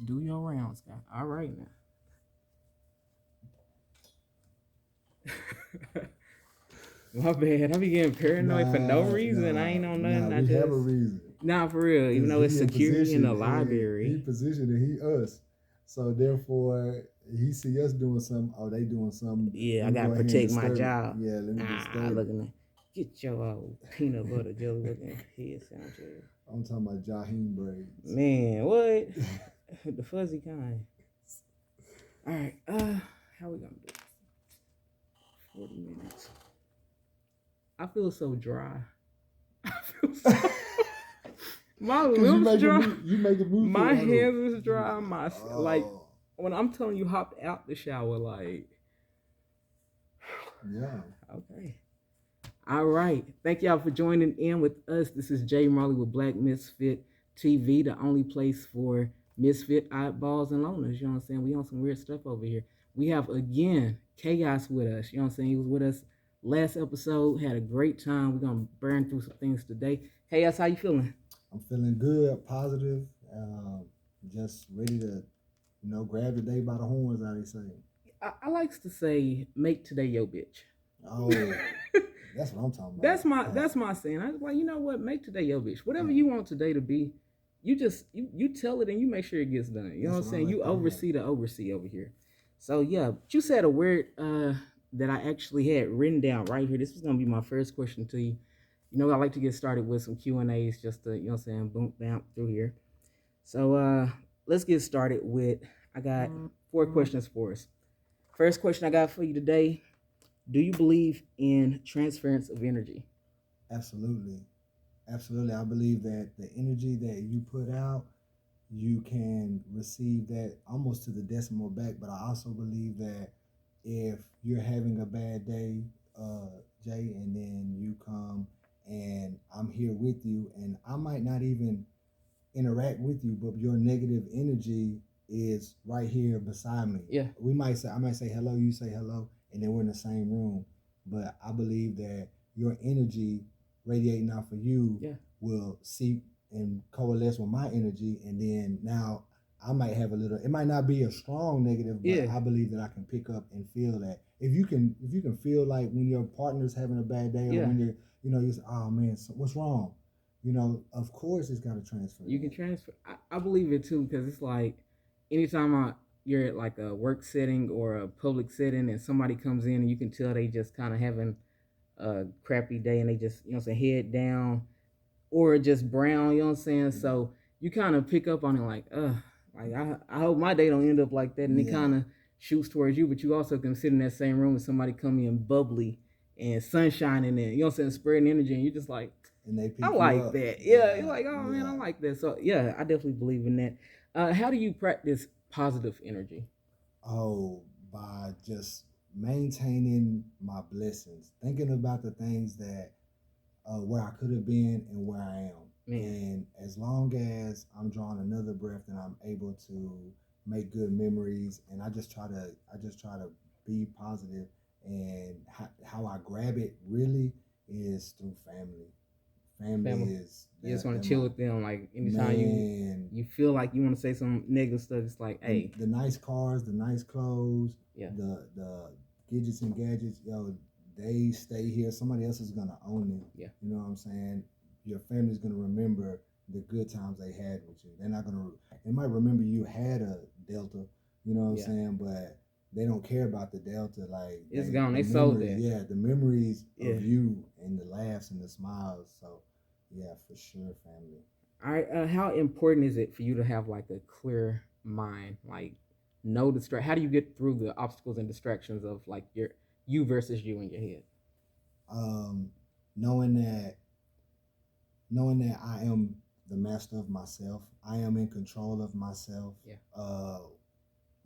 Just do your rounds, guy. All right now. My bad. I be getting paranoid for no reason. I ain't on nothing. We have a reason. Nah, for real. Even though it's security in the library. He positioned and he us. So therefore, he see us doing something. Oh, they doing something. Yeah, I gotta protect my job. Yeah, let me disturb. Look at that. Get your old peanut butter jelly looking head sound to it. I'm talking about Jaheim braids. Man, what? The fuzzy kind. All right. How we gonna do this? 40 minutes. I feel so dry. I feel so. My lips dry. You make a move. My hands is dry. Like when I'm telling you, hopped out the shower, like. Yeah. Okay. All right. Thank y'all for joining in with us. This is Jay Marley with Black Misfit TV, the only place for misfit oddballs and loners. You know what I'm saying? We on some weird stuff over here. We have again Chaos with us. You know what I'm saying? He was with us last episode. Had a great time. We're gonna burn through some things today. Chaos, how you feeling? I'm feeling good, positive, just ready to, grab the day by the horns, how they say. I likes to say, make today your bitch. Oh, that's what I'm talking about. That's my saying. I was like, you know what? Make today your bitch. Whatever you want today to be, you just you tell it and you make sure it gets done. You know what I'm saying? You oversee the oversee over here. So yeah, but you said a word that I actually had written down right here. This was gonna be my first question to you. You know, I like to get started with some Q&As just to, you know what I'm saying, boom, bam, through here. So let's get started with, I got 4 questions for us. First question I got for you today, do you believe in transference of energy? Absolutely. Absolutely. I believe that the energy that you put out, you can receive that almost to the decimal back. But I also believe that if you're having a bad day, Jay, and then you come and I'm here with you, and I might not even interact with you, but your negative energy is right here beside me. Yeah. I might say hello, you say hello, and then we're in the same room. But I believe that your energy radiating out for you will seep and coalesce with my energy, and then now I might have a little. It might not be a strong negative, but I believe that I can pick up and feel that. If you can feel like when your partner's having a bad day, or when you say, oh man, so what's wrong? Of course it's got to transfer. You can transfer. I believe it too, because it's like anytime you're at like a work setting or a public setting and somebody comes in and you can tell they just kind of having a crappy day and they just, you know what I'm saying, head down or just brown, you know what I'm saying? Mm-hmm. So you kind of pick up on it like I hope my day don't end up like that, and it kind of shoots towards you, but you also can sit in that same room with somebody coming in bubbly and sunshine in there, you know what I'm saying, spreading energy, and you're just like, and they pick I like that. Yeah, you're like, oh man, I like that. So yeah, I definitely believe in that. How do you practice positive energy? Oh, by just maintaining my blessings, thinking about the things that where I could have been and where I am. Man. And as long as I'm drawing another breath and I'm able to make good memories, and I just try to be positive, and how I grab it really is through family. Family is. You just want to chill with them, like anytime you feel like you want to say some negative stuff. It's like, hey, the nice cars, the nice clothes, the gadgets and gadgets, they stay here. Somebody else is gonna own it. Yeah, you know what I'm saying. Your family's gonna remember the good times they had with you. They're not gonna. They might remember you had a Delta. You know what I'm saying, but they don't care about the Delta. Like it's gone. They sold that. Yeah, the memories of you and the laughs and the smiles. So, yeah, for sure, family. All right. How important is it for you to have like a clear mind, like no distract? How do you get through the obstacles and distractions of like you versus you in your head? Knowing that I am the master of myself, I am in control of myself. Yeah.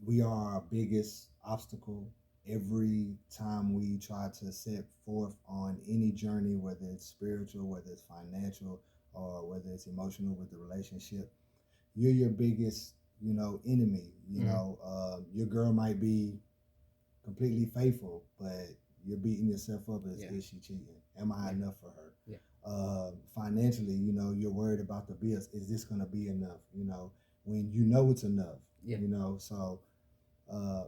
We are our biggest obstacle every time we try to set forth on any journey, whether it's spiritual, whether it's financial, or whether it's emotional with the relationship. You're your biggest, enemy. Your girl might be completely faithful, but you're beating yourself up as is she cheating? Am I enough for her? Yeah. Financially, you're worried about the bills. Is this going to be enough? When you know it's enough, Yeah. You know, so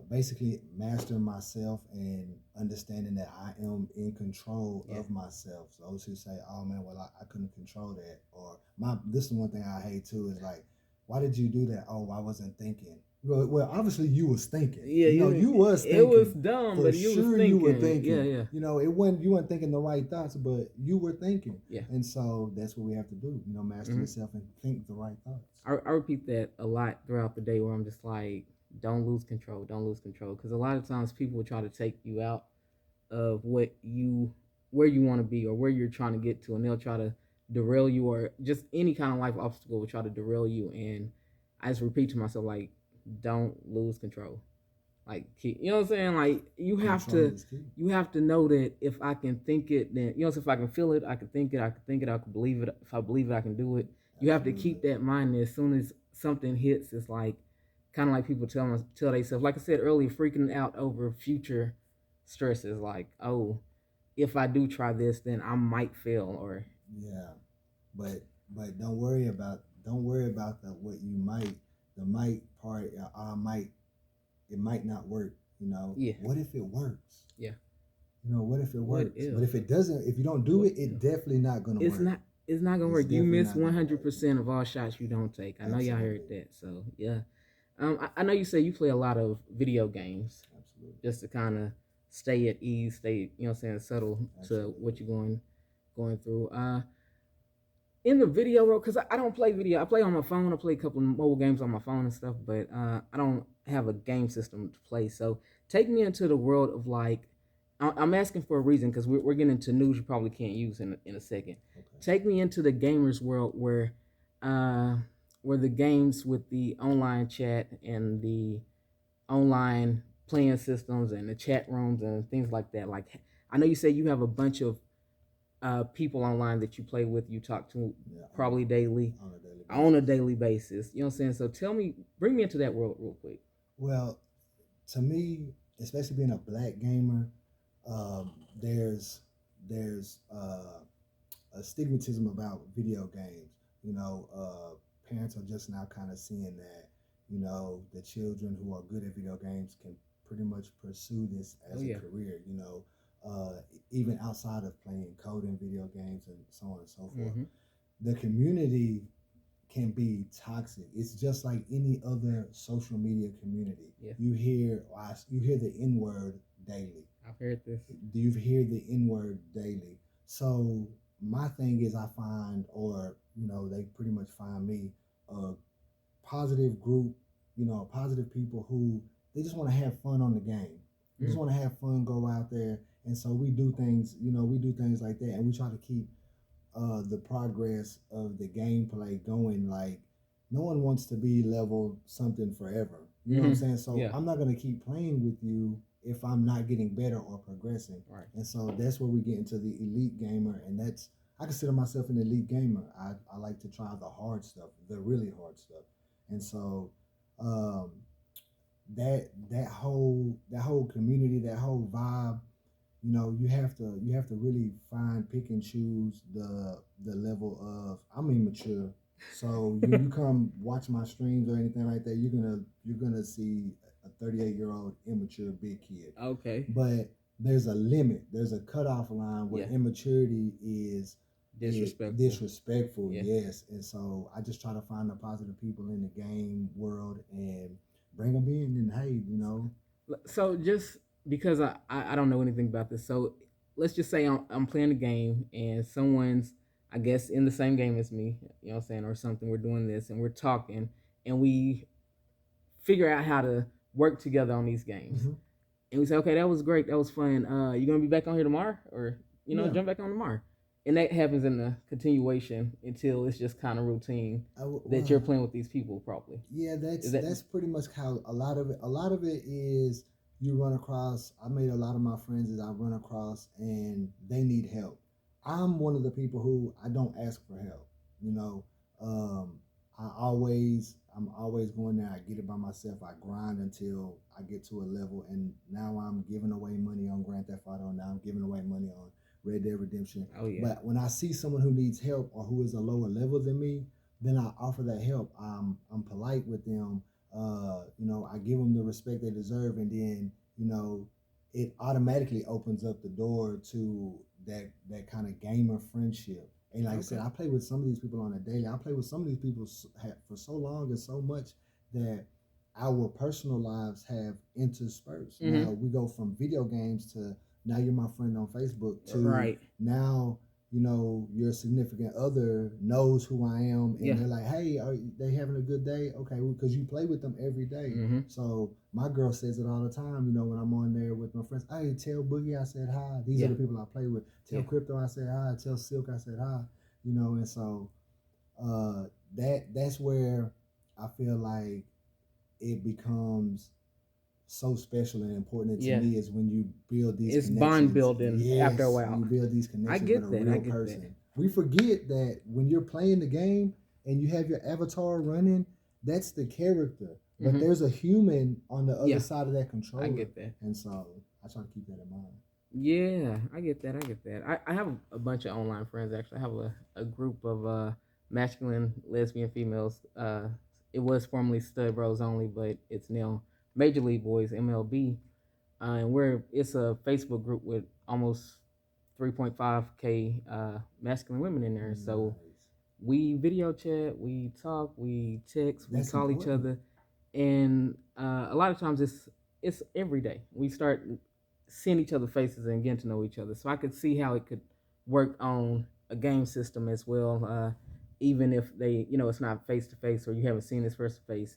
basically mastering myself and understanding that I am in control of myself. So those who say, "Oh man, well I couldn't control that," or this is one thing I hate too is like, "Why did you do that?" "Oh, I wasn't thinking." Well, obviously you was thinking. Yeah, you was thinking. It was dumb, for but you sure was thinking. You were thinking. Yeah. It wasn't you weren't thinking the right thoughts, but you were thinking. Yeah. And so that's what we have to do. Master yourself and think the right thoughts. I repeat that a lot throughout the day, where I'm just like, don't lose control, because a lot of times people will try to take you out of where you want to be or where you're trying to get to, and they'll try to derail you, or just any kind of life obstacle will try to derail you. And I just repeat to myself, like, don't lose control. Like, you know what I'm saying? Like, you have to know that if I can think it, then, so if I can feel it, I can think it, I can believe it. If I believe it, I can do it. You have to keep that mind that as soon as something hits, it's like, kind of like people tell themselves, like I said earlier, freaking out over future stresses, like, oh, if I do try this, then I might fail, or but don't worry about the what you might, the might part. It might not work. What if it works? What if it works? But if it doesn't, if you don't do it, it's definitely not gonna work. It's not gonna work. You miss 100% of all shots you don't take. I know y'all heard that. So yeah, I know you say you play a lot of video games. Absolutely. Just to kind of stay at ease, stay, settle to what you're going through. In the video world, because I don't play video. I play on my phone. I play a couple of mobile games on my phone and stuff, but I don't have a game system to play. So take me into the world of, like, I'm asking for a reason, because we're getting into news you probably can't use in a second. Okay. Take me into the gamers world where the games with the online chat and the online playing systems and the chat rooms and things like that. Like, I know you say you have a bunch of people online that you play with, you talk to probably daily, on a daily basis. You know what I'm saying? So bring me into that world real quick. Well, to me, especially being a black gamer, there's a stigmatism about video games. Parents are just now kind of seeing that, the children who are good at video games can pretty much pursue this as a career, even outside of playing coding video games and so on and so forth. Mm-hmm. The community can be toxic. It's just like any other social media community. Yeah. You hear the N-word daily. I've heard this. Do you hear the N-word daily? So my thing is, I find, or they pretty much find me a positive group, positive people who they just want to have fun on the game. We just want to have fun, go out there, and so we do things, like that, and we try to keep the progress of the gameplay going. Like, no one wants to be level something forever. You know what I'm saying? So I'm not going to keep playing with you if I'm not getting better or progressing. Right. And so that's where we get into the elite gamer, and I consider myself an elite gamer. I like to try the hard stuff, the really hard stuff. And so that whole community, that whole vibe, you have to really pick and choose the level of, I'm immature. So you come watch my streams or anything like that, you're gonna see a 38-year-old immature big kid. Okay. But there's a limit. There's a cutoff line where immaturity is disrespectful. Yes. And so I just try to find the positive people in the game world and bring them in, and hey, So just because I don't know anything about this, so let's just say I'm playing a game and someone's, I guess, in the same game as me, you know what I'm saying, or something. We're doing this and we're talking and we figure out how to work together on these games. Mm-hmm. And we say, okay, that was great, that was fun. You gonna be back on here tomorrow, or jump back on tomorrow? And that happens in the continuation until it's just kind of routine that you're playing with these people probably. Yeah, that's pretty much how a lot of it is. You run across, I made a lot of my friends that I run across and they need help. I'm one of the people who I don't ask for help. I'm always going there. I get it by myself. I grind until I get to a level, and now I'm giving away money on Grand Theft Auto. Now I'm giving away money on Red Dead Redemption. Oh, yeah. But when I see someone who needs help or who is a lower level than me, then I offer that help. I'm polite with them. I give them the respect they deserve, and then it automatically opens up the door to that kind of gamer friendship. And like I said, I play with some of these people on a daily. I play with some of these people for so long and so much that our personal lives have interspersed. Now we go from video games to now you're my friend on Facebook to now your significant other knows who I am, and they're like, hey, are they having a good day? Okay, because you play with them every day. So my girl says it all the time, when I'm on there with my friends. Hey, tell Boogie I said hi. These are the people I play with. Tell Crypto I said hi. Tell Silk I said hi. And so that's where I feel like it becomes so special and important to me is when you build these connections. It's bond building after a while. You build these connections with a real person. We forget that when you're playing the game and you have your avatar running, that's the character. But there's a human on the other side of that controller. I get that. And so I try to keep that in mind. Yeah, I get that. I have a bunch of online friends, actually. I have a group of masculine, lesbian females. It was formerly Stud Bros only, but it's now Major League Boys, MLB. And it's a Facebook group with almost 3.5K masculine women in there. Nice. So we video chat, we talk, we text, we call each other. And a lot of times it's every day. We start seeing each other's faces and getting to know each other. So I could see how it could work on a game system as well, even if they, it's not face to face or you haven't seen this face to face,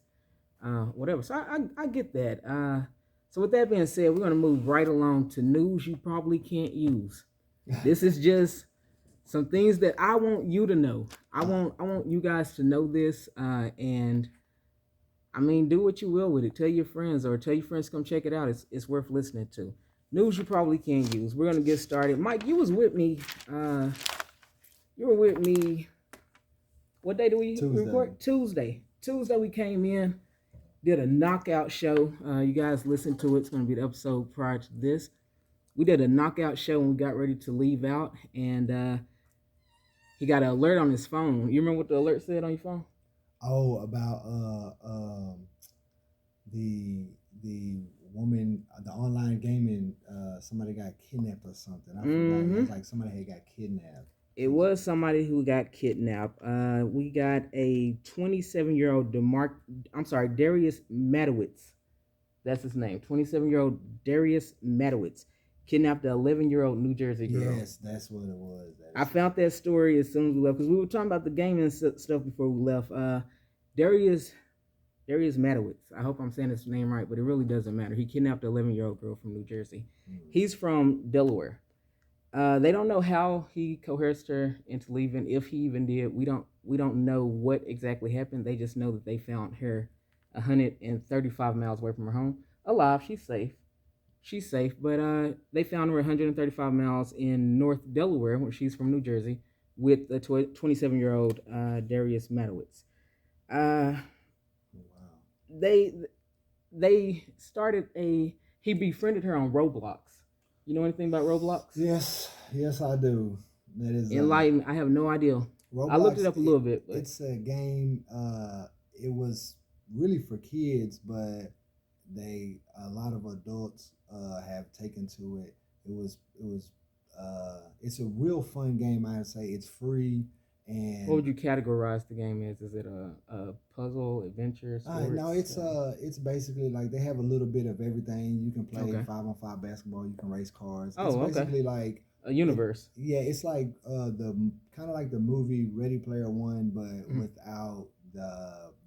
whatever. So I get that. So with that being said, we're gonna move right along to news you probably can't use. This is just some things that I want you to know. I want you guys to know this, and I mean, do what you will with it. Tell your friends to come check it out. It's worth listening to. News you probably can't use. We're gonna get started. Mike, you was with me. You were with me. What day do we record? Tuesday. Tuesday we came in, did a knockout show. You guys listen to it. It's gonna be the episode prior to this. We did a knockout show and we got ready to leave out, and he got an alert on his phone. You remember what the alert said on your phone? Oh, about the woman, the online gaming, somebody got kidnapped or something. I forgot. It was like somebody had got kidnapped. It was somebody who got kidnapped. We got a 27-year-old Darius Matowitz. That's his name. 27-year-old Darius Matowitz kidnapped an 11-year-old New Jersey girl. Yes, that's what it was. I found that story as soon as we left because we were talking about the gaming stuff before we left. Darius Matowitz. I hope I'm saying his name right, but it really doesn't matter. He kidnapped an 11-year-old girl from New Jersey. He's from Delaware. They don't know how he coerced her into leaving, if he even did. We don't know what exactly happened. They just know that they found her 135 miles away from her home, alive. She's safe, but they found her 135 miles in North Delaware, where she's from New Jersey, with the 27-year-old Darius Matowitz. Wow. They started he befriended her on Roblox. You know anything about Roblox? Yes, I do. That is enlightened. I have no idea. Roblox, I looked it up a little bit. But it's a game. It was really for kids, but a lot of adults have taken to it. It's a real fun game. I would say it's free. And what would you categorize the game as? Is it a puzzle, adventure, sports? No, it's basically like they have a little bit of everything. You can play 5-on-5 basketball. You can race cars. It's basically like a universe. It's like the kind of like the movie Ready Player One, but without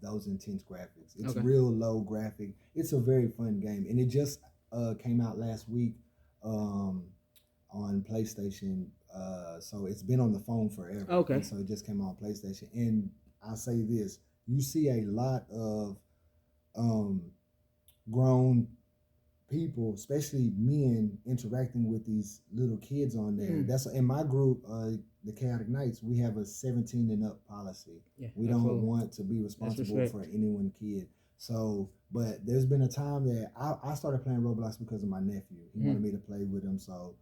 those intense graphics. It's real low graphic. It's a very fun game, and it just came out last week on PlayStation. So it's been on the phone forever. Okay. And so it just came on PlayStation. And I'll say this, you see a lot of grown people, especially men, interacting with these little kids on there. That's in my group, the Khaotix Knights, we have a 17 and up policy. Yeah, we don't want to be responsible for anyone kid. So, but there's been a time that I started playing Roblox because of my nephew. He wanted me to play with him, so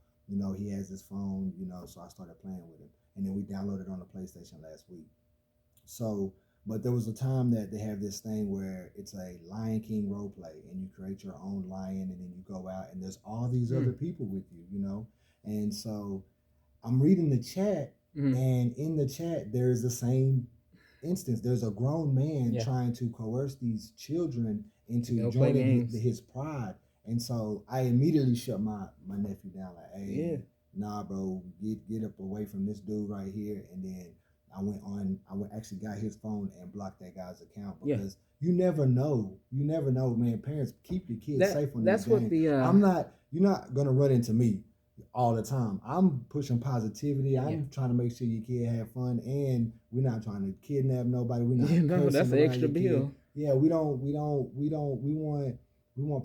he has his phone, so I started playing with him. And then we downloaded it on the PlayStation last week. So, But there was a time that they have this thing where it's a Lion King role play, and you create your own lion, and then you go out, and there's all these other people with you, you know. And so I'm reading the chat, and in the chat there's the same instance. There's a grown man trying to coerce these children into joining his pride. And so I immediately shut my nephew down, like, hey, nah, bro, get up away from this dude right here. And then I actually got his phone and blocked that guy's account, because you never know, man. Parents, keep your kids safe on this game. That's what you're not gonna run into me all the time. I'm pushing positivity. I'm trying to make sure your kid have fun, and we're not trying to kidnap nobody. We're not. No, that's an extra bill. Yeah, we want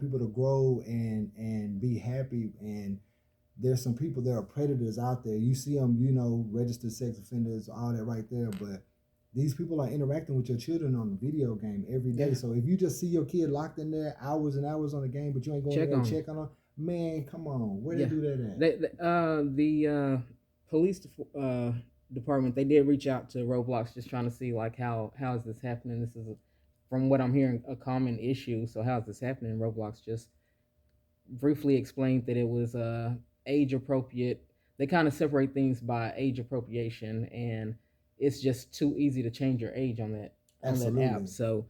people to grow and be happy. And there's some people that are predators out there. You see them, you know, registered sex offenders, all that right there. But these people are interacting with your children on the video game every day. So if you just see your kid locked in there hours and hours on the game, but you ain't going there and check on them, man, come on, where they do that at? The police department, they did reach out to Roblox, just trying to see like how is this happening. This is from what I'm hearing, a common issue. So how is this happening? Roblox just briefly explained that it was age appropriate. They kind of separate things by age appropriation, and it's just too easy to change your age on that app. So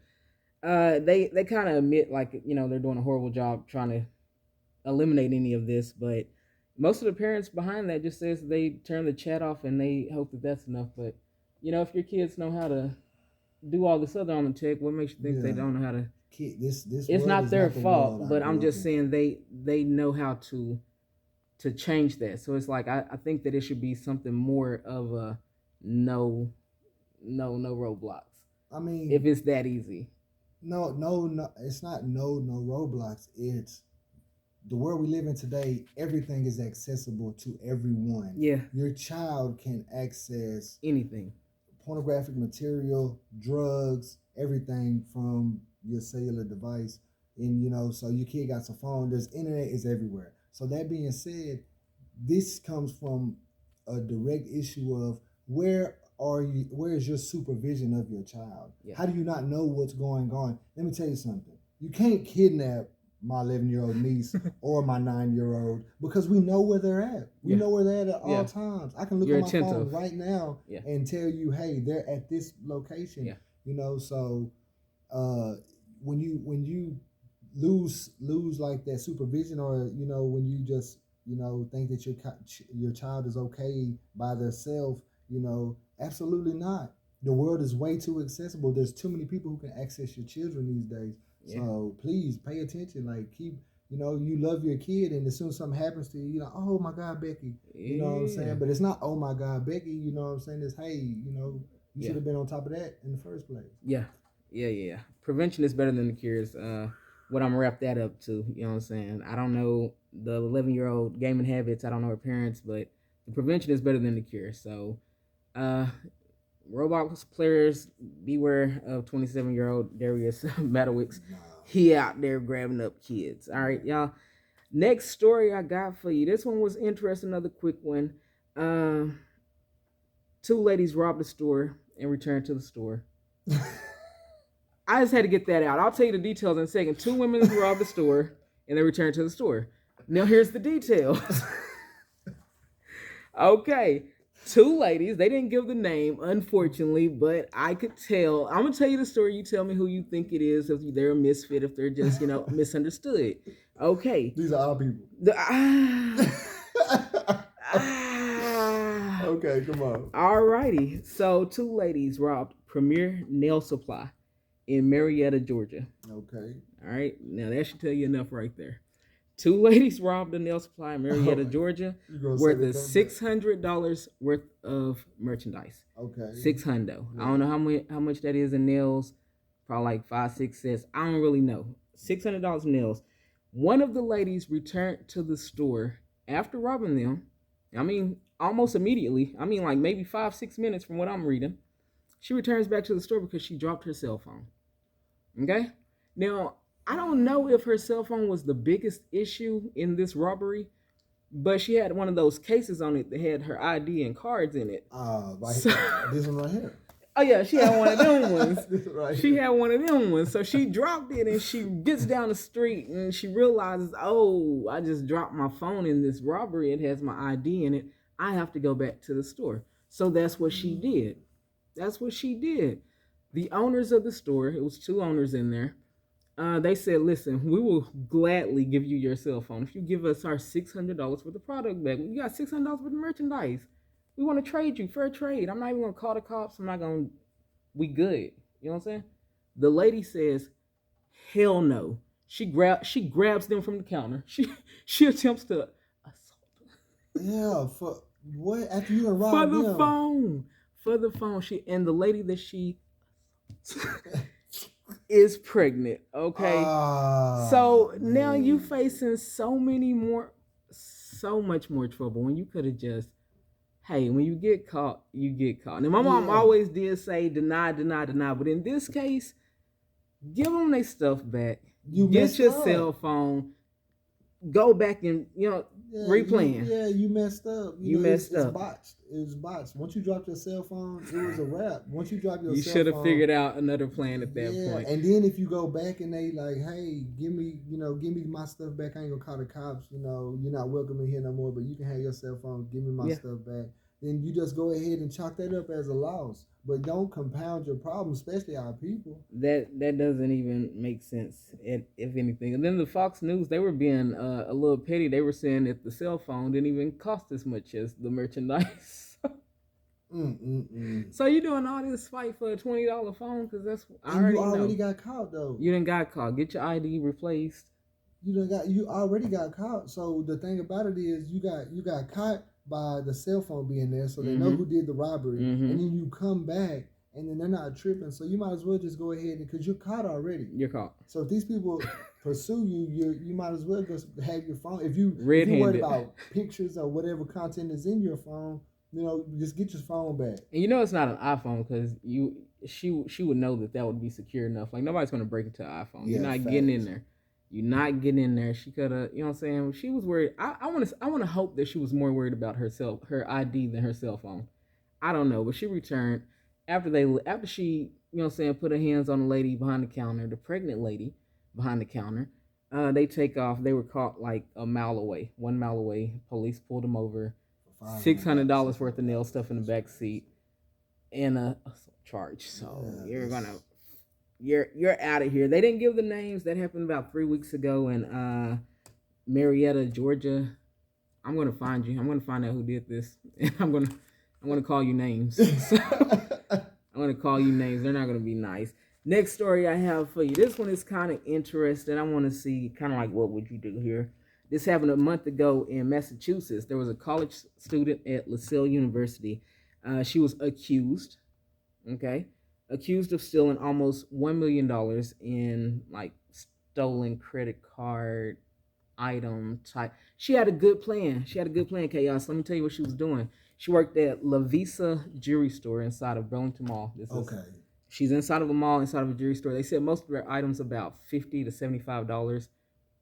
they kind of admit, like, you know, they're doing a horrible job trying to eliminate any of this, but most of the parents behind that just says they turn the chat off and they hope that that's enough. But you know, if your kids know how to do all this other on the tech, what makes you think they don't know how to? It's not their fault, but I'm just saying they know how to change that. So it's like I think that it should be something more of a no Roblox. I mean, if it's that easy. No, it's not no Roblox. It's the world we live in today. Everything is accessible to everyone. Yeah. Your child can access anything. Pornographic material, drugs, everything from your cellular device. And, you know, so your kid got a phone. There's internet is everywhere. So that being said, this comes from a direct issue of where is your supervision of your child? Yeah. How do you not know what's going on? Let me tell you something. You can't kidnap my 11-year-old niece or my 9-year-old, because we know where they're at. We know where they're at all times. I can look at my phone right now and tell you, hey, they're at this location. Yeah. You know, so when you lose like that supervision, or, you know, when you just, you know, think that your child is okay by themselves, you know, absolutely not. The world is way too accessible. There's too many people who can access your children these days. Yeah. So please pay attention. Like, keep, you know, you love your kid, and as soon as something happens to you, you know, oh my God, Becky. You know what I'm saying? But it's not, oh my God, Becky. You know what I'm saying? It's, hey, you know, you should have been on top of that in the first place. Yeah. Prevention is better than the cures. What I'm gonna wrap that up to, you know what I'm saying? I don't know the 11-year-old gaming habits. I don't know her parents, but the prevention is better than the cure. So, Roblox players, beware of 27-year-old Darius Madowicz. He out there grabbing up kids. All right, y'all. Next story I got for you. This one was interesting. Another quick one. 2 ladies robbed a store and returned to the store. I just had to get that out. I'll tell you the details in a second. 2 women robbed the store and they returned to the store. Now here's the details. Okay. 2 ladies, they didn't give the name, unfortunately, but I could tell. I'm going to tell you the story. You tell me who you think it is, if they're a misfit, if they're just, you know, misunderstood. Okay. These are our people. Okay, come on. All righty. So 2 ladies robbed Premier Nail Supply in Marietta, Georgia. Okay. All right. Now, that should tell you enough right there. 2 ladies robbed a nail supply in Marietta, Georgia, worth of $600 worth of merchandise. Okay. $600. Yeah. I don't know how much that is in nails. Probably like 5-6 cents. I don't really know. $600 in nails. One of the ladies returned to the store after robbing them. I mean, almost immediately. I mean, like maybe 5-6 minutes from what I'm reading. She returns back to the store because she dropped her cell phone. Okay? Now, I don't know if her cell phone was the biggest issue in this robbery, but she had one of those cases on it that had her ID and cards in it. This one right here. Oh yeah, she had one of them ones. Right. She had one of them ones. So she dropped it and she gets down the street and she realizes, oh, I just dropped my phone in this robbery. It has my ID in it. I have to go back to the store. So that's what she did. That's what she did. The owners of the store, it was 2 owners in there. They said, listen, we will gladly give you your cell phone if you give us our $600 worth of product back. You got $600 worth of merchandise. We want to trade you, fair trade. I'm not even going to call the cops. I'm not going to, we good. You know what I'm saying? The lady says, hell no. She grabs them from the counter. She attempts to assault them. Yeah, for what? After you arrived for the phone. For the phone. And the lady that she is pregnant, okay? So now you facing so much more trouble when you could have just, hey, when you get caught, you get caught. And my mom always did say deny, but in this case, give them their stuff back. Get your cell phone. Go back and replan. You messed up. You messed up. It was botched. Once you dropped your cell phone, it was a wrap. Once you dropped your cell phone, you should have figured out another plan at that point. And then if you go back and they like, hey, give me my stuff back. I ain't gonna call the cops. You're not welcome in here no more. But you can have your cell phone. Give me my stuff back. Then you just go ahead and chalk that up as a loss. But don't compound your problem, especially our people. That doesn't even make sense, if anything. And then the Fox News, they were being a little petty. They were saying that the cell phone didn't even cost as much as the merchandise. So you're doing all this fight for a $20 phone? Because that's you already got caught, though. You done got caught. Get your ID replaced. You already got caught. So the thing about it is you got caught by the cell phone being there, so they know who did the robbery, and then you come back, and then they're not tripping, so you might as well just go ahead because you're caught already. You're caught. So if these people pursue you might as well just have your phone. If you worried about pictures or whatever content is in your phone, just get your phone back. And it's not an iPhone because she would know that would be secure enough. Like nobody's gonna break into an iPhone. You're not getting in there. You're not getting in there. She could have, what I'm saying? She was worried. I want to hope that she was more worried about her ID than her cell phone. I don't know, but she returned after she, put her hands on the lady behind the counter, the pregnant lady behind the counter. They take off. They were caught like 1 mile away. Police pulled them over. $600 worth of nail stuff in the back seat and a charge. So you're out of here. They didn't give the names. That happened about 3 weeks ago in Marietta, Georgia. I'm gonna find you. I'm gonna find out who did this. And I'm gonna call you names. I'm gonna call you names. They're not gonna be nice. Next story I have for you. This one is kind of interesting. I want to see kind of like what would you do here. This happened a month ago in Massachusetts. There was a college student at LaSalle University. She was accused of stealing almost $1 million in like stolen credit card item type. She had a good plan. Chaos. Let me tell you what she was doing. She worked at La Visa Jewelry Store inside of Burlington Mall. She's inside of a mall, inside of a jewelry store. They said most of their items about $50 to $75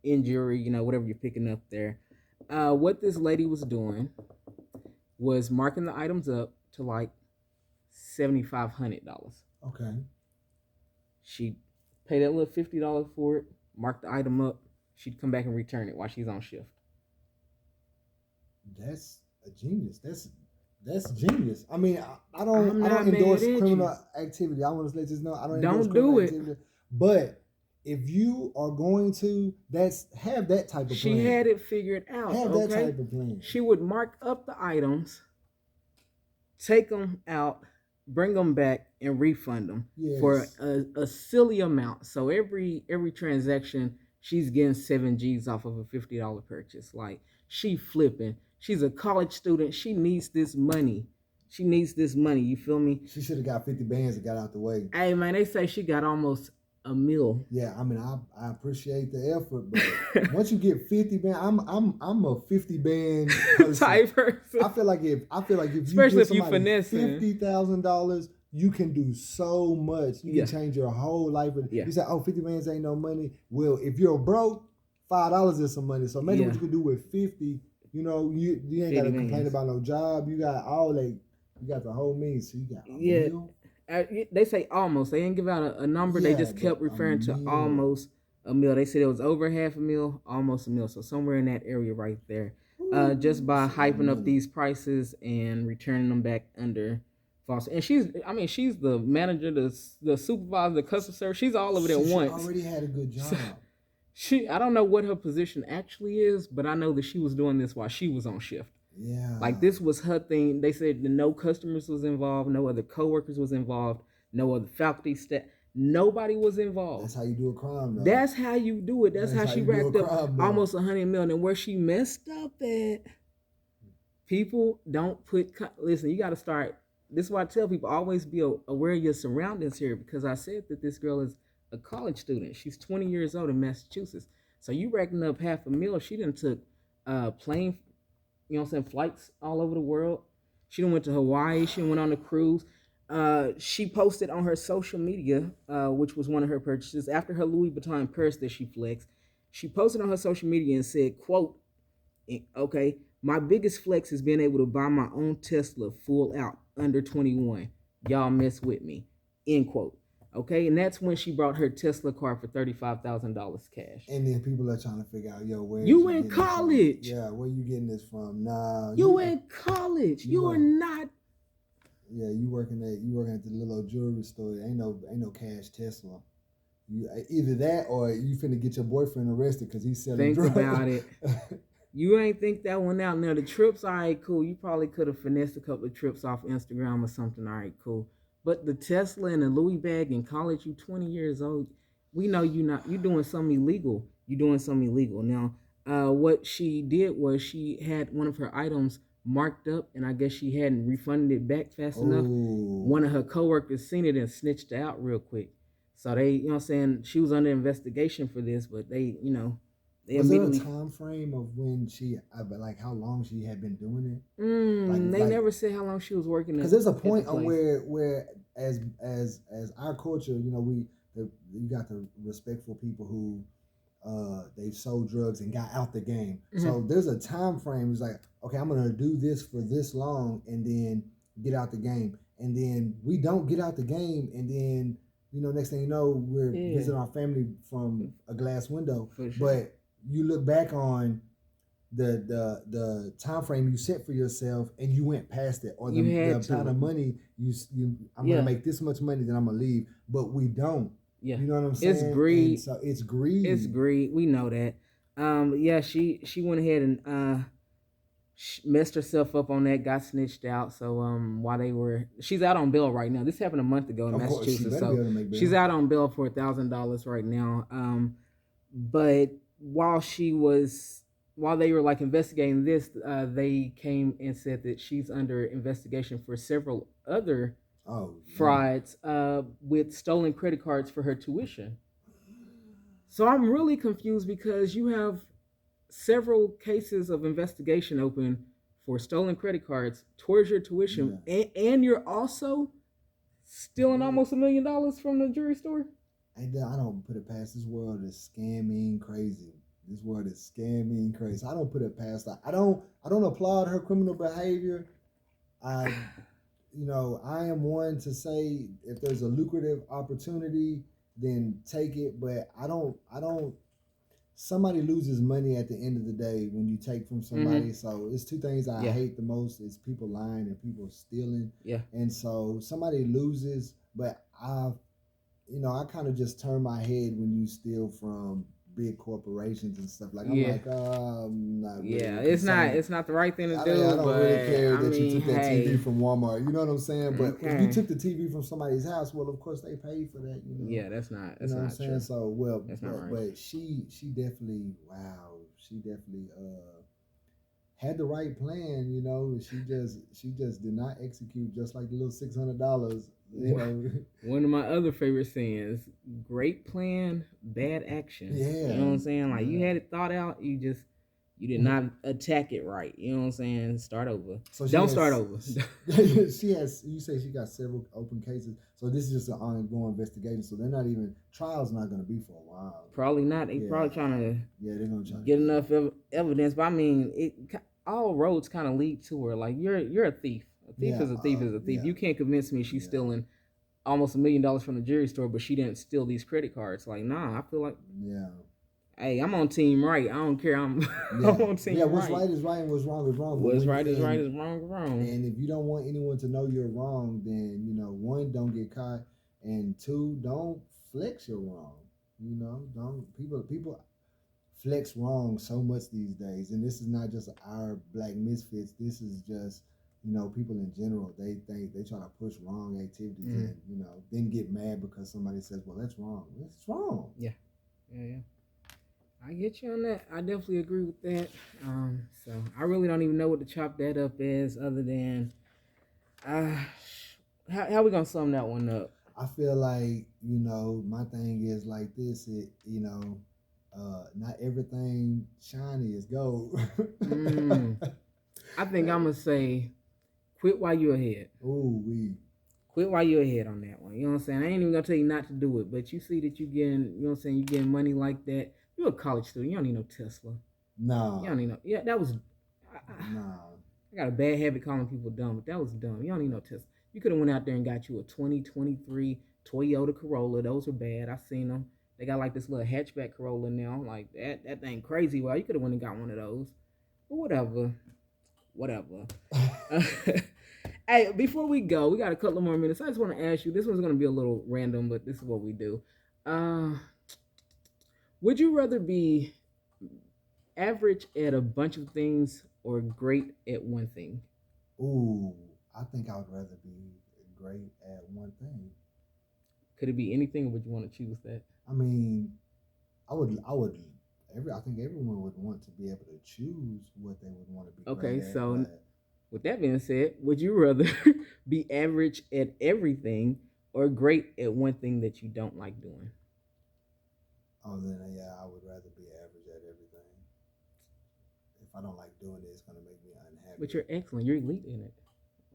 in jewelry, whatever you're picking up there. What this lady was doing was marking the items up to like $7,500. Okay. She'd pay that little $50 for it, mark the item up. She'd come back and return it while she's on shift. That's a genius. That's genius. I mean, I don't endorse criminal activity. I want to let you know I don't endorse criminal activity. But if you are going to, have that type of plan. She had it figured out. Have that type of plan. She would mark up the items, take them out, bring them back, and refund them for a silly amount. So every transaction, she's getting 7 G's off of a $50 purchase. Like, she flipping. She's a college student. She needs this money. You feel me? She should have got 50 bands and got out the way. Hey, man, they say she got almost $1 million. Yeah, I mean, I appreciate the effort, but once you get 50 band, I'm a 50 band type person. I feel like if especially if you finesse $50,000, you can do so much. You can change your whole life. You say, 50 bands ain't no money. Well, if you're broke, $5 is some money. So imagine what you can do with 50. You ain't got to complain about no job. You got all that. You got the whole means. So you got $1 million. They say almost. They didn't give out a number. They just kept referring to almost a meal. They said it was over half a meal, almost a meal. So somewhere in that area right there. Just by hyping up these prices and returning them back under false. And she's the manager, the supervisor, the customer service. She's all of it at once. She already had a good job. I don't know what her position actually is, but I know that she was doing this while she was on shift. Yeah. Like this was her thing. They said no customers was involved, no other coworkers was involved, no other faculty staff. Nobody was involved. That's how you do a crime, though. That's how you do it. That's how she racked up almost $100 million. And where she messed up at, people don't put. Listen, you got to start. This is why I tell people always be aware of your surroundings here, because I said that this girl is a college student. She's 20 years old in Massachusetts. So you racking up $500,000. She done took plane, flights all over the world. She done went to Hawaii. She went on a cruise. She posted on her social media, which was one of her purchases, after her Louis Vuitton purse that she flexed. She posted on her social media and said, quote, okay, my biggest flex is being able to buy my own Tesla full out under 21. Y'all mess with me, end quote. Okay, and that's when she brought her Tesla car for $35,000 cash. And then people are trying to figure out, where you in college? Yeah, where you getting this from? Nah, you in college. You are not. Yeah, you working at the little jewelry store. Ain't no cash Tesla. You either that or you finna get your boyfriend arrested because he's selling drugs. Think about it. You ain't think that one out. Now the trips, all right, cool. You probably could have finessed a couple of trips off Instagram or something. All right, cool. But the Tesla and the Louis bag in college, you 20 years old. We know you doing something illegal. You doing something illegal. Now, what she did was she had one of her items marked up, and I guess she hadn't refunded it back fast enough. One of her coworkers seen it and snitched her out real quick. So they, she was under investigation for this, but they, they was there a time frame of when she, like how long she had been doing it? They never said how long she was working. Because there's a point on where as our culture, you got the respectful people who they sold drugs and got out the game. Mm-hmm. So there's a time frame. It's like, okay, I'm gonna do this for this long and then get out the game. And then we don't get out the game, and then next thing you know, we're visiting our family from a glass window. Sure. But you look back on the time frame you set for yourself, and you went past it, or the amount of money I'm gonna make this much money, then I'm gonna leave. But we don't. Yeah, you know what I'm saying? It's greed. And so it's greed. It's greed. We know that. She went ahead and messed herself up on that. Got snitched out. So while she's out on bail right now. This happened a month ago in Massachusetts. So she's out on bail for $1,000 right now. But while they were investigating this, they came and said that she's under investigation for several other frauds with stolen credit cards for her tuition. So I'm really confused because you have several cases of investigation open for stolen credit cards towards your tuition, and you're also stealing almost $1 million from the jewelry store. I don't put it past. This world is scamming crazy. This world is scamming crazy. I don't put it past. I don't applaud her criminal behavior. I am one to say if there's a lucrative opportunity, then take it. But I don't. Somebody loses money at the end of the day when you take from somebody. Mm-hmm. So it's two things I hate the most: is people lying and people stealing. Yeah. And so somebody loses, but I kind of just turn my head when you steal from big corporations and stuff. Like, I'm like, I'm not really concerned. It's not the right thing to do. I don't really care that you took that TV from Walmart. You know what I'm saying? But if you took the TV from somebody's house, well, of course they paid for that. Yeah, that's not. You know what I'm saying? True. So that's not right. But she definitely had the right plan. She just did not execute, just like the little $600. One of my other favorite sayings: great plan, bad action. Yeah. You know what I'm saying? Like, you had it thought out, you did not attack it right. You know what I'm saying? Start over. So don't start over. You say she got several open cases. So this is just an ongoing investigation. So they're not even, trial's not going to be for a while. Probably not. They're probably trying to they're going to try get enough evidence. But I mean, all roads kind of lead to her. Like, you're a thief. A thief is a thief is a thief. You can't convince me she's stealing almost $1 million from the jewelry store, but she didn't steal these credit cards. Like, nah, I feel like, hey, I'm on team right. I don't care. I'm on team right. What's right is right and what's wrong is wrong. What's right is right, is wrong is wrong. And if you don't want anyone to know you're wrong, then one, don't get caught, and two, don't flex your wrong. Don't people flex wrong so much these days, and this is not just our black misfits. This is just people in general. They try to push wrong activities, and then get mad because somebody says, "Well, that's wrong." It's wrong. Yeah. I get you on that. I definitely agree with that. So I really don't even know what to chop that up as, other than how we gonna sum that one up? I feel like my thing is like this. Not everything shiny is gold. I think I'm gonna say, quit while you're ahead. Quit while you're ahead on that one. You know what I'm saying? I ain't even gonna tell you not to do it, but you see that you getting, you getting money like that. You're a college student. You don't need no Tesla. No. You don't need no. Yeah, that was. No. I got a bad habit calling people dumb, but that was dumb. You don't need no Tesla. You could have went out there and got you a 2023 Toyota Corolla. Those are bad. I seen them. They got like this little hatchback Corolla now. Like that thing crazy. Well, you could have went and got one of those. But whatever. Hey, before we go, we got a couple more minutes. I just want to ask you. This one's gonna be a little random, but this is what we do. Would you rather be average at a bunch of things or great at one thing? I think I would rather be great at one thing. Could it be anything, or would you want to choose that? I mean, I think everyone would want to be able to choose what they would want to be. Okay, so with that being said, would you rather be average at everything or great at one thing that you don't like doing? Oh, then I would rather be average at everything. If I don't like doing it, it's going to make me unhappy. But you're excellent. You're elite in it.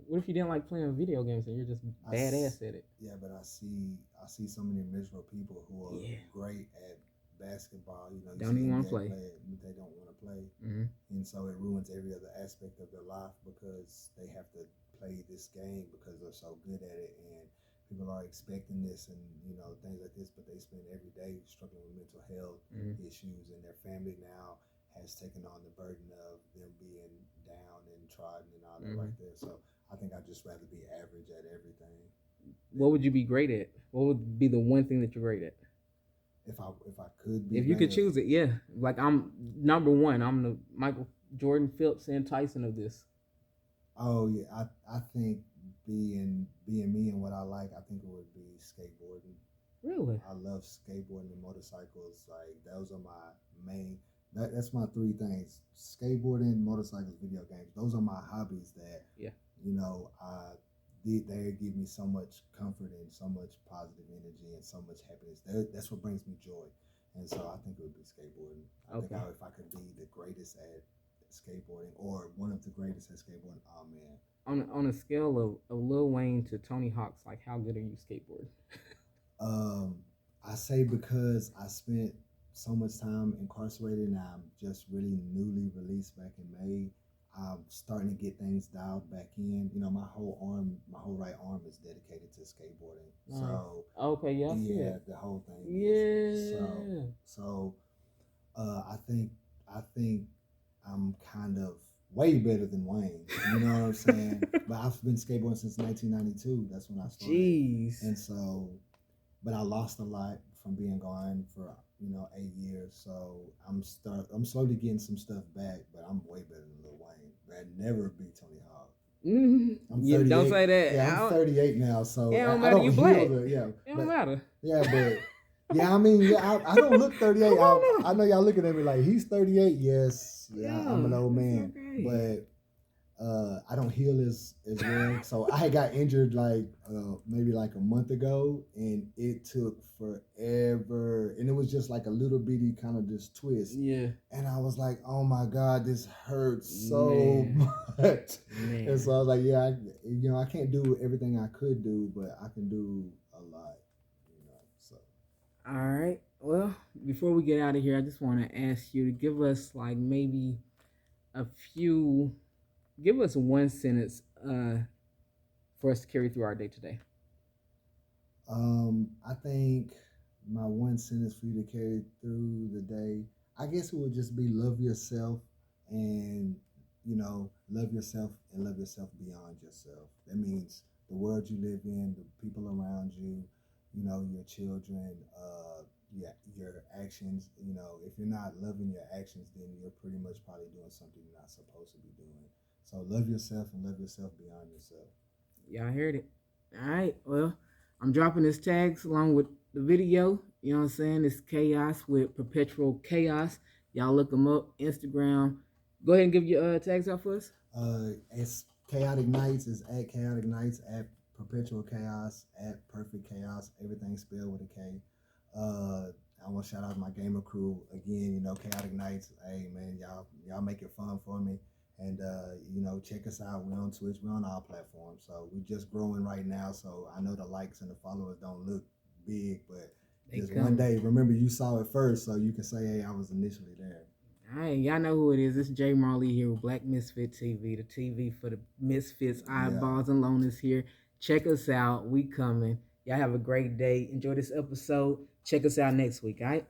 What if you didn't like playing video games and you're just badass at it? Yeah, but I see so many miserable people who are great at basketball. Don't even want to play. They don't want to play, and so it ruins every other aspect of their life because they have to play this game because they're so good at it, and people are expecting this and things like this, but they spend every day struggling with mental health issues, and their family now has taken on the burden of them being down and trodden and all that right there. So I think I'd just rather be average at everything. What would you be great at? What would be the one thing that you're great at? If I could be, if you could choose it, yeah. Like I'm number one. I'm the Michael Jordan, Phelps, and Tyson of this. Oh yeah, I think being me and what I like, I think it would be skateboarding. Really? I love skateboarding and motorcycles. Like those are my main. That's my three things: skateboarding, motorcycles, video games. Those are my hobbies that they give me so much comfort and so much positive energy and so much happiness. That's what brings me joy. And so I think it would be skateboarding. I think if I could be the greatest at skateboarding or one of the greatest at skateboarding, oh man. On a scale of Lil Wayne to Tony Hawk's, like how good are you skateboarding? I say because I spent so much time incarcerated and I'm just really newly released back in May. I'm starting to get things dialed back in. My whole right arm is dedicated to skateboarding. Nice. So the whole thing. Yeah. So I think I'm kind of way better than Wayne. You know what I'm saying? But I've been skateboarding since 1992. That's when I started. Jeez. And so, but I lost a lot from being gone for 8 years. So I'm slowly getting some stuff back, but I'm way better than Lil Wayne. I'd never beat Tony Hawk. I'm 38. Don't say that. Yeah, I'm 38 now, so it don't matter. You black. It don't matter. Yeah, but I mean, I don't look 38. I know y'all looking at me like he's 38. Yes, I'm an old man, okay. But I don't heal as well. So I got injured maybe like a month ago, and it took forever. And it was just like a little bitty kind of just twist. Yeah. And I was like, oh my God, this hurts so much. Man. And so I was like, I can't do everything I could do, but I can do a lot. So. All right. Well, before we get out of here, I just want to ask you to give us maybe give us one sentence for us to carry through our day today. I think my one sentence for you to carry through the day, I guess it would just be love yourself and, love yourself and love yourself beyond yourself. That means the world you live in, the people around you, your children, your actions. If you're not loving your actions, then you're pretty much probably doing something you're not supposed to be doing. So love yourself and love yourself beyond yourself. Y'all heard it. All right. Well, I'm dropping his tags along with the video. You know what I'm saying? It's Chaos with Perpetual Chaos. Y'all look them up. Instagram. Go ahead and give your tags out for us. It's Khaotix Knights. It's at Khaotix Knights, at Perpetual Chaos, at Perfect Chaos. Everything spelled with a K. I want to shout out my gamer crew again. Khaotix Knights. Hey man, y'all make it fun for me. And check us out. We're on Twitch. We're on all platforms. So we're just growing right now. So I know the likes and the followers don't look big, but just one day, remember you saw it first, so you can say, "Hey, I was initially there." All right, y'all know who it is. It's Jay Marley here with Black Misfit TV, the TV for the Misfits, eyeballs and loners here. Check us out. We coming. Y'all have a great day. Enjoy this episode. Check us out next week, all right?